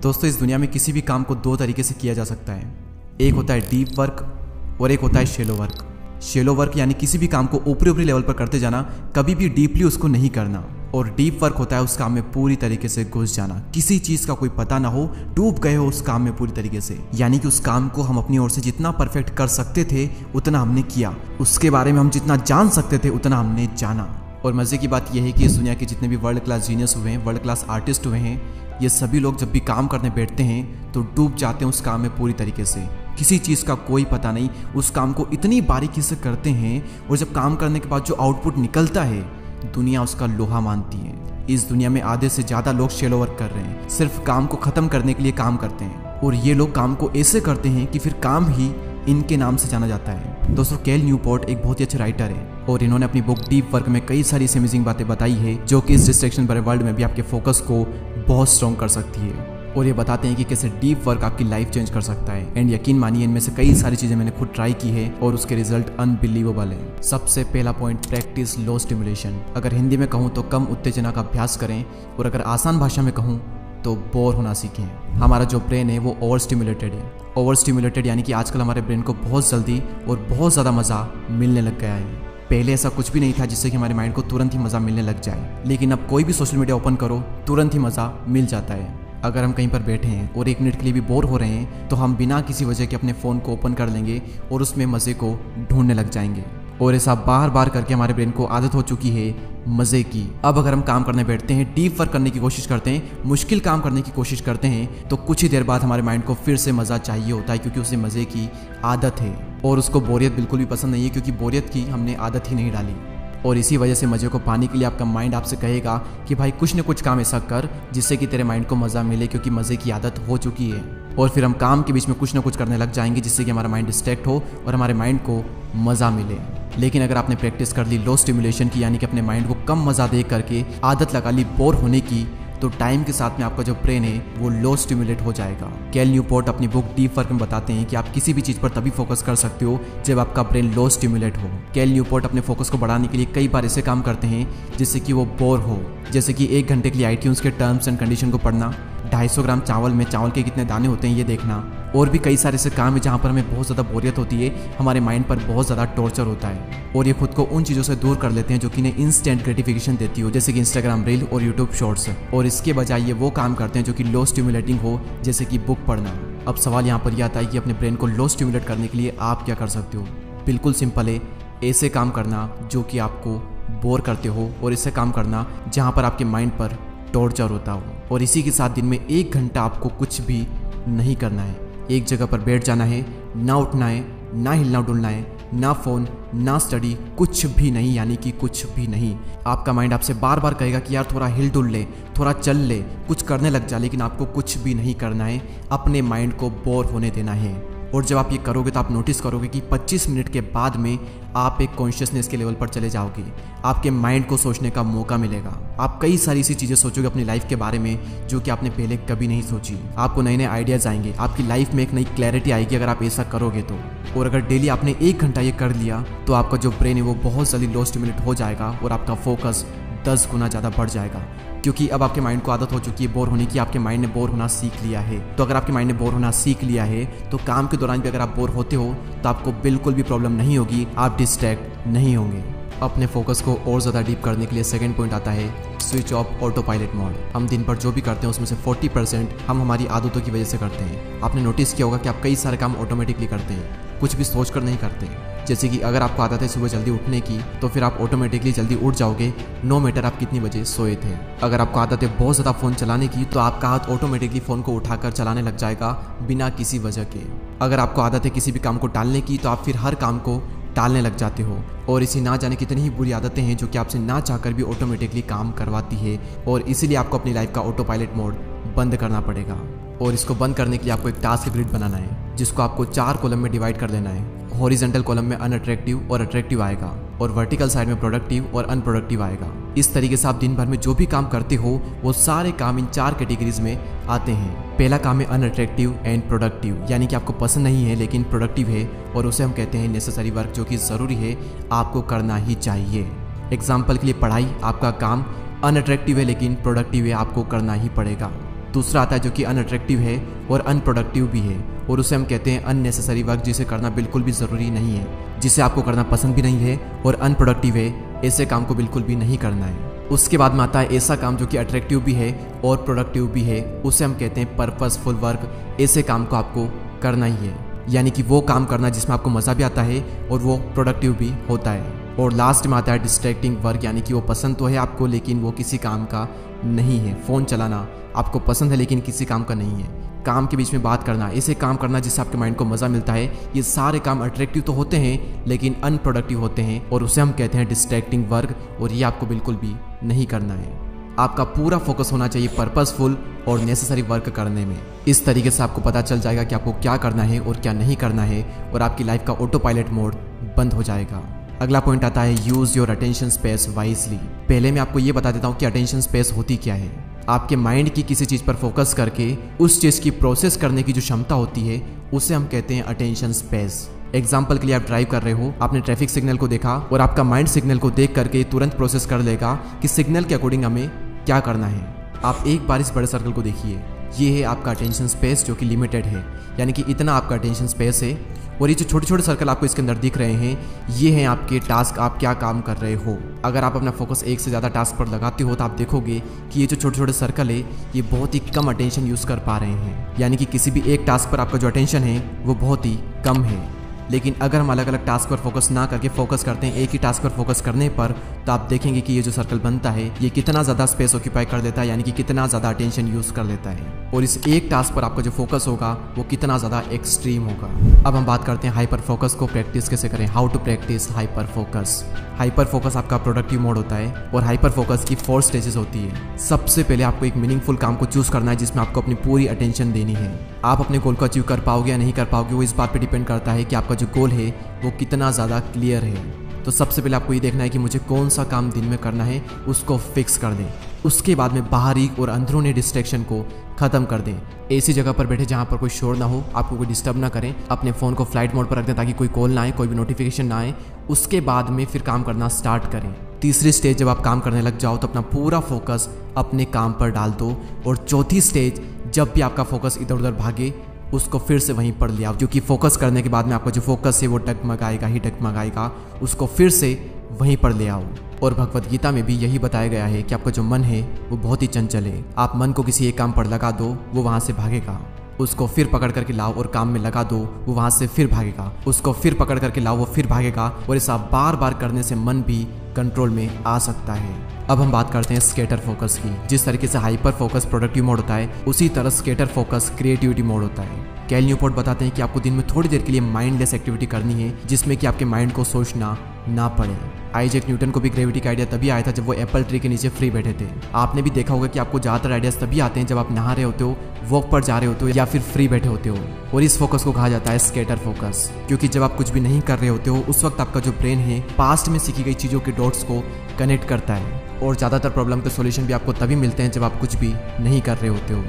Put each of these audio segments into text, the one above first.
दोस्तों, इस दुनिया में किसी भी काम को दो तरीके से किया जा सकता है। एक होता है डीप वर्क और एक होता है शेलो वर्क। शेलो वर्क यानी किसी भी काम को ऊपरी ऊपरी लेवल पर करते जाना, कभी भी डीपली उसको नहीं करना। और डीप वर्क होता है उस काम में पूरी तरीके से घुस जाना, किसी चीज़ का कोई पता ना हो, डूब गए हो उस काम में पूरी तरीके से। यानी कि उस काम को हम अपनी ओर से जितना परफेक्ट कर सकते थे उतना हमने किया, उसके बारे में हम जितना जान सकते थे उतना हमने जाना। और मज़े की बात यह है कि इस दुनिया के जितने भी वर्ल्ड क्लास जीनियस हुए हैं, वर्ल्ड क्लास आर्टिस्ट हुए हैं, ये सभी लोग जब भी काम करने बैठते हैं तो डूब जाते हैं उस काम में पूरी तरीके से। किसी चीज़ का कोई पता नहीं, उस काम को इतनी बारीकी से करते हैं और जब काम करने के बाद जो आउटपुट निकलता है दुनिया उसका लोहा मानती है। इस दुनिया में आधे से ज़्यादा लोग शेलो वर्क कर रहे हैं, सिर्फ काम को ख़त्म करने के लिए काम करते हैं। और ये लोग काम को ऐसे करते हैं कि फिर काम ही इनके नाम से जाना जाता है। दोस्तों, कैल न्यूपोर्ट एक बहुत ही अच्छे राइटर है और इन्होंने अपनी बुक डीप वर्क में कई सारी अमेजिंग बातें बताई है जो कि इस डिस्ट्रैक्शन भरे वर्ल्ड में भी आपके फोकस को बहुत स्ट्रॉन्ग कर सकती है। और ये बताते हैं कि कैसे डीप वर्क आपकी लाइफ चेंज कर सकता है। एंड यकीन मानिए, इनमें से कई सारी चीज़ें मैंने खुद ट्राई की है और उसके रिजल्ट अनबिलीवेबल है। सबसे पहला पॉइंट, प्रैक्टिस लो स्टिमुलेशन। अगर हिंदी में कहूँ तो कम उत्तेजना का अभ्यास करें, और अगर आसान भाषा में कहूँ तो बोर होना सीखें। हमारा जो ब्रेन है वो ओवर स्टिमुलेटेड है। ओवर स्टिमुलेटेड यानी कि आजकल हमारे ब्रेन को बहुत जल्दी और बहुत ज़्यादा मज़ा मिलने लग गया है। पहले ऐसा कुछ भी नहीं था जिससे कि हमारे माइंड को तुरंत ही मज़ा मिलने लग जाए, लेकिन अब कोई भी सोशल मीडिया ओपन करो तुरंत ही मज़ा मिल जाता है। अगर हम कहीं पर बैठे हैं और 1 मिनट के लिए भी बोर हो रहे हैं तो हम बिना किसी वजह के अपने फ़ोन को ओपन कर लेंगे और उसमें मज़े को ढूंढने लग जाएंगे। और ऐसा बार बार करके हमारे ब्रेन को आदत हो चुकी है मज़े की। अब अगर हम काम करने बैठते हैं, डीप वर्क करने की कोशिश करते हैं, मुश्किल काम करने की कोशिश करते हैं, तो कुछ ही देर बाद हमारे माइंड को फिर से मज़ा चाहिए होता है, क्योंकि उसे मज़े की आदत है और उसको बोरियत बिल्कुल भी पसंद नहीं है, क्योंकि बोरियत की हमने आदत ही नहीं डाली। और इसी वजह से मज़े को पाने के लिए आपका माइंड आपसे कहेगा कि भाई कुछ न कुछ काम ऐसा कर जिससे कि तेरे माइंड को मज़ा मिले, क्योंकि मज़े की आदत हो चुकी है। और फिर हम काम के बीच में कुछ न कुछ करने लग जाएंगे जिससे कि हमारा माइंड डिस्ट्रैक्ट हो और हमारे माइंड को मज़ा मिले। लेकिन अगर आपने प्रैक्टिस कर ली लो स्टिमुलेशन की, यानी कि अपने माइंड को कम मज़ा दे करके आदत लगा ली बोर होने की, तो टाइम के साथ में आपका जो ब्रेन है वो लो स्टिमुलेट हो जाएगा। कैल न्यूपोर्ट अपनी बुक डीप वर्क में बताते हैं कि आप किसी भी चीज़ पर तभी फोकस कर सकते हो जब आपका ब्रेन लो स्टिमुलेट हो। कैल न्यूपोर्ट अपने फोकस को बढ़ाने के लिए कई बार ऐसे काम करते हैं जिससे कि वो बोर हो, जैसे कि 1 घंटे के लिए आईट्यून्स के टर्म्स एंड कंडीशन को पढ़ना, 250 ग्राम चावल में चावल के कितने दाने होते हैं ये देखना, और भी कई सारे ऐसे काम है जहाँ पर हमें बहुत ज़्यादा बोरियत होती है, हमारे माइंड पर बहुत ज़्यादा टॉर्चर होता है और ये खुद को उन चीज़ों से दूर कर लेते हैं जो कि इन्हें इंस्टेंट ग्रेटिफिकेशन देती हो, जैसे कि इंस्टाग्राम रील और यूट्यूब शॉर्ट्स। और इसके बजाय ये वो काम करते हैं जो कि लो स्टिमुलेटिंग हो, जैसे कि बुक पढ़ना। अब सवाल यहाँ पर यह आता है कि अपने ब्रेन को लो स्टिमुलेट करने के लिए आप क्या कर सकते हो। बिल्कुल सिंपल है, ऐसे काम करना जो कि आपको बोर करते हो, और ऐसे काम करना जहाँ पर आपके माइंड पर टॉर्चर होता हो। और इसी के साथ दिन में 1 घंटा आपको कुछ भी नहीं करना है, एक जगह पर बैठ जाना है, ना उठना है, ना हिलना डुलना है, ना फ़ोन, ना स्टडी, कुछ भी नहीं, यानी कि कुछ भी नहीं। आपका माइंड आपसे बार बार कहेगा कि यार थोड़ा हिल डुल ले, थोड़ा चल ले, कुछ करने लग जा, लेकिन आपको कुछ भी नहीं करना है, अपने माइंड को बोर होने देना है। और जब आप ये करोगे तो आप नोटिस करोगे कि 25 मिनट के बाद में आप एक कॉन्शियसनेस के लेवल पर चले जाओगे, आपके माइंड को सोचने का मौका मिलेगा। आप कई सारी ऐसी चीज़ें सोचोगे अपनी लाइफ के बारे में जो कि आपने पहले कभी नहीं सोची। आपको नए नए आइडियाज़ आएंगे, आपकी लाइफ में एक नई क्लैरिटी आएगी अगर आप ऐसा करोगे तो। और अगर डेली आपने 1 घंटा ये कर लिया तो आपका जो ब्रेन है वो बहुत जल्दी लो स्टिमुलेट हो जाएगा और आपका फोकस 10 गुना ज़्यादा बढ़ जाएगा, क्योंकि अब आपके माइंड को आदत हो चुकी है बोर होने की। आपके माइंड ने बोर होना सीख लिया है। तो अगर आपके माइंड ने बोर होना सीख लिया है तो काम के दौरान भी अगर आप बोर होते हो तो आपको बिल्कुल भी प्रॉब्लम नहीं होगी, आप डिस्ट्रैक्ट नहीं होंगे। अपने फोकस को और ज़्यादा डीप करने के लिए सेकंड पॉइंट आता है switch off auto pilot mode. हम दिन भर जो भी करते हैं उसमें से 40% हम हमारी आदतों की वजह से करते हैं। आपने नोटिस किया होगा कि आप कई सारे काम ऑटोमेटिकली करते हैं, कुछ भी सोच कर नहीं करते। जैसे कि अगर आपको आदत है सुबह जल्दी उठने की तो फिर आप ऑटोमेटिकली जल्दी उठ जाओगे, नो मैटर आप कितनी बजे सोए थे। अगर आपको आदत है बहुत ज़्यादा फ़ोन चलाने की तो आपका हाथ ऑटोमेटिकली फ़ोन को उठाकर चलाने लग जाएगा बिना किसी वजह के। अगर आपको आदत है किसी भी काम को टालने की तो आप फिर हर काम को टालने लग जाते हो। और इसी ना जाने कितनी ही बुरी आदतें हैं जो कि आपसे ना चाहकर भी ऑटोमेटिकली काम करवाती है, और इसीलिए आपको अपनी लाइफ का ऑटो पायलट मोड बंद करना पड़ेगा। और इसको बंद करने के लिए आपको एक टास्क ग्रिड बनाना है जिसको आपको 4 कॉलम में डिवाइड कर देना है। हॉरिजॉन्टल कॉलम में अनअट्रैक्टिव और अट्रैक्टिव आएगा, और वर्टिकल साइड में प्रोडक्टिव और अनप्रोडक्टिव आएगा। इस तरीके से आप दिन भर में जो भी काम करते हो वो सारे काम इन 4 कैटेगरीज में आते हैं। पहला काम है अनअट्रैक्टिव एंड प्रोडक्टिव, यानी कि आपको पसंद नहीं है लेकिन प्रोडक्टिव है, और उसे हम कहते हैं नेसेसरी वर्क, जो कि ज़रूरी है, आपको करना ही चाहिए। एग्जाम्पल के लिए पढ़ाई, आपका काम अनअट्रैक्टिव है लेकिन प्रोडक्टिव है, आपको करना ही पड़ेगा। दूसरा आता है जो कि अनअट्रैक्टिव है और अनप्रोडक्टिव भी है, और उसे हम कहते हैं अननेसेसरी वर्क, जिसे करना बिल्कुल भी ज़रूरी नहीं है, जिसे आपको करना पसंद भी नहीं है, और अनप्रोडक्टिव है, ऐसे काम को बिल्कुल भी नहीं करना है। उसके बाद में आता है ऐसा काम जो कि अट्रैक्टिव भी है और प्रोडक्टिव भी है, उसे हम कहते हैं पर्पसफुल वर्क। ऐसे काम को आपको करना ही है, यानी कि वो काम करना जिसमें आपको मज़ा भी आता है और वो प्रोडक्टिव भी होता है। और लास्ट में आता है डिस्ट्रैक्टिंग वर्क, यानी कि वो पसंद तो है आपको लेकिन वो किसी काम का नहीं है। फ़ोन चलाना आपको पसंद है लेकिन किसी काम का नहीं है। काम के बीच में बात करना, ऐसे काम करना जिससे आपके माइंड को मज़ा मिलता है, ये सारे काम अट्रैक्टिव तो होते हैं लेकिन अनप्रोडक्टिव होते हैं, और उसे हम कहते हैं डिस्ट्रैक्टिंग वर्क, और ये आपको बिल्कुल भी नहीं करना है। आपका पूरा फोकस होना चाहिए पर्पसफुल और नेसेसरी वर्क करने में। इस तरीके से आपको पता चल जाएगा कि आपको क्या करना है और क्या नहीं करना है, और आपकी लाइफ का ऑटो पायलट मोड बंद हो जाएगा। अगला पॉइंट आता है use your attention space wisely. पहले मैं आपको ये बता देता हूँ कि अटेंशन स्पेस होती क्या है। आपके माइंड की किसी चीज़ पर फोकस करके उस चीज़ की प्रोसेस करने की जो क्षमता होती है, उसे हम कहते हैं अटेंशन स्पेस। एग्जाम्पल के लिए आप ड्राइव कर रहे हो, आपने ट्रैफिक सिग्नल को देखा और आपका माइंड सिग्नल को देख करके तुरंत प्रोसेस कर लेगा कि सिग्नल के अकॉर्डिंग हमें क्या करना है। आप एक बार इस बड़े सर्कल को देखिए, ये है आपका अटेंशन स्पेस जो कि लिमिटेड है, यानी कि इतना आपका अटेंशन स्पेस है। और ये जो छोटे छोटे सर्कल आपको इसके अंदर दिख रहे हैं, ये हैं आपके टास्क, आप क्या काम कर रहे हो। अगर आप अपना फोकस एक से ज़्यादा टास्क पर लगाते हो तो आप देखोगे कि ये जो छोटे छोटे सर्कल है ये बहुत ही कम अटेंशन यूज़ कर पा रहे हैं, यानी कि किसी भी एक टास्क पर आपका जो अटेंशन है वो बहुत ही कम है। लेकिन अगर हम अलग अलग टास्क पर फोकस ना करके फोकस करते हैं एक ही टास्क पर फोकस करने पर, तो आप देखेंगे कि ये जो सर्कल बनता है ये कितना ज़्यादा स्पेस ऑक्यूपाई कर देता है, यानी कि कितना ज़्यादा अटेंशन यूज़ कर लेता है, और इस एक टास्क पर आपका जो फोकस होगा वो कितना ज़्यादा एक्सट्रीम होगा। अब हम बात करते हैं हाइपर फोकस को प्रैक्टिस कैसे करें, how to practice hyper focus. Hyper focus आपका प्रोडक्टिव मोड होता है, और हाइपर फोकस की 4 स्टेजेस होती है। सबसे पहले आपको एक मीनिंगफुल काम को चूज़ करना है जिसमें आपको अपनी पूरी अटेंशन देनी है। आप अपने गोल को अचीव कर पाओगे या नहीं कर पाओगे वो इस बात पे डिपेंड करता है कि आपका जो गोल है वो कितना ज़्यादा क्लियर है। तो सबसे पहले आपको ये देखना है कि मुझे कौन सा काम दिन में करना है, उसको फिक्स कर दें। उसके बाद में बाहरी और अंदरूनी डिस्ट्रैक्शन को ख़त्म कर दें। ऐसी जगह पर बैठे जहाँ पर कोई शोर ना हो, आपको कोई डिस्टर्ब ना करें। अपने फ़ोन को फ्लाइट मोड पर रख दें ताकि कोई कॉल ना आए, कोई भी नोटिफिकेशन ना आए। उसके बाद में फिर काम करना स्टार्ट करें। तीसरी स्टेज जब आप काम करने लग जाओ तो अपना पूरा फोकस अपने काम पर डाल दो। और चौथी स्टेज जब भी आपका फोकस इधर उधर भागे उसको फिर से वहीं पर ले आओ, क्योंकि फोकस करने के बाद में आपका जो फोकस है वो डगमगाएगा ही डगमगाएगा, उसको फिर से वहीं पर ले आओ। और भगवत गीता में भी यही बताया गया है कि आपका जो मन है वो बहुत ही चंचल है। आप मन को किसी एक काम पर लगा दो, वो वहाँ से भागेगा। उसको फिर पकड़ करके लाओ और काम में लगा दो, वो वहाँ से फिर भागेगा। उसको फिर पकड़ करके लाओ, वो फिर भागेगा। और ऐसा बार बार करने से मन भी कंट्रोल में आ सकता है। अब हम बात करते हैं स्कैटर फोकस की। जिस तरीके से हाइपर फोकस प्रोडक्टिव मोड होता है, उसी तरह स्कैटर फोकस क्रिएटिविटी मोड होता है। कैल न्यूपोर्ट बताते हैं कि आपको दिन में थोड़ी देर के लिए माइंडलेस एक्टिविटी करनी है जिसमें कि आपके माइंड को सोचना ना पड़े। आइजैक न्यूटन को भी ग्रेविटी का आइडिया तभी आया था जब वो एप्पल ट्री के नीचे फ्री बैठे थे। आपने भी देखा होगा कि आपको ज़्यादातर आइडियाज तभी आते हैं जब आप नहा रहे होते हो, वॉक पर जा रहे होते हो या फिर फ्री बैठे होते हो। और इस फोकस को कहा जाता है स्कैटर फोकस, क्योंकि जब आप कुछ भी नहीं कर रहे होते हो उस वक्त आपका जो ब्रेन है पास्ट में सीखी गई चीज़ों के डॉट्स को कनेक्ट करता है। और ज़्यादातर प्रॉब्लम के सॉल्यूशन भी आपको तभी मिलते हैं जब आप कुछ भी नहीं कर रहे होते हो।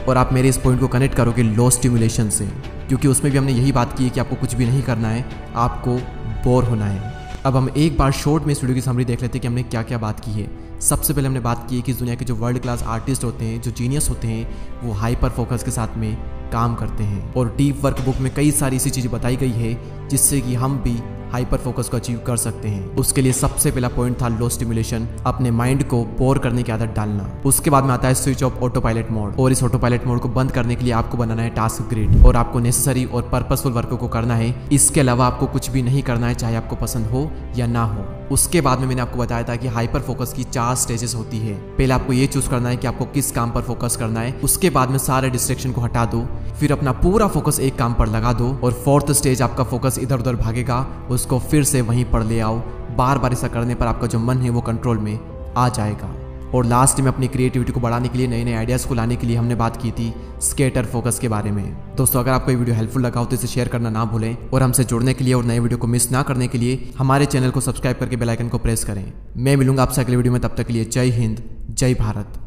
और आप मेरे इस पॉइंट को कनेक्ट करोगे लो स्टिमुलेशन से, क्योंकि उसमें भी हमने यही बात की है कि आपको कुछ भी नहीं करना है, आपको बोर होना है। अब हम एक बार शॉर्ट में इस वीडियो की समरी देख लेते हैं कि हमने क्या क्या बात की है। सबसे पहले हमने बात की है कि इस दुनिया के जो वर्ल्ड क्लास आर्टिस्ट होते हैं, जो जीनियस होते हैं, वो हाइपर फोकस के साथ में काम करते हैं। और डीप वर्क बुक में कई सारी ऐसी चीज़ें बताई गई है जिससे कि हम भी हाइपर फोकस को अचीव कर सकते हैं। उसके लिए सबसे पहला पॉइंट था लो स्टिमुलेशन, अपने माइंड को बोर करने की आदत डालना। उसके बाद में आता है switch off auto pilot mode, और इस ऑटो पायलट मोड को बंद करने के लिए आपको बनाना है टास्क ग्रिड, और आपको नेसेसरी और पर्पसफुल वर्क को करना है। इसके अलावा आपको कुछ भी नहीं करना है, चाहे आपको पसंद हो या ना हो। उसके बाद में मैंने आपको बताया था कि हाइपर फोकस की 4 स्टेजेस होती है। पहले आपको ये चूज करना है कि आपको किस काम पर फोकस करना है। उसके बाद में सारे डिस्ट्रैक्शन को हटा दो, फिर अपना पूरा फोकस एक काम पर लगा दो। और 4th स्टेज आपका फोकस इधर उधर भागेगा, उसको फिर से वहीं पर ले आओ। बार बार ऐसा करने पर आपका जो मन है वो कंट्रोल में आ जाएगा। और लास्ट में अपनी क्रिएटिविटी को बढ़ाने के लिए, नए नए आइडियाज़ को लाने के लिए हमने बात की थी स्कैटर फोकस के बारे में। दोस्तों, अगर आपको ये वीडियो हेल्पफुल लगा हो तो इसे शेयर करना ना भूलें, और हमसे जुड़ने के लिए और नए वीडियो को मिस ना करने के लिए हमारे चैनल को सब्सक्राइब करके बेल आइकन को प्रेस करें। मैं मिलूंगा आपसे अगले वीडियो में, तब तक के लिए जय हिंद, जय भारत।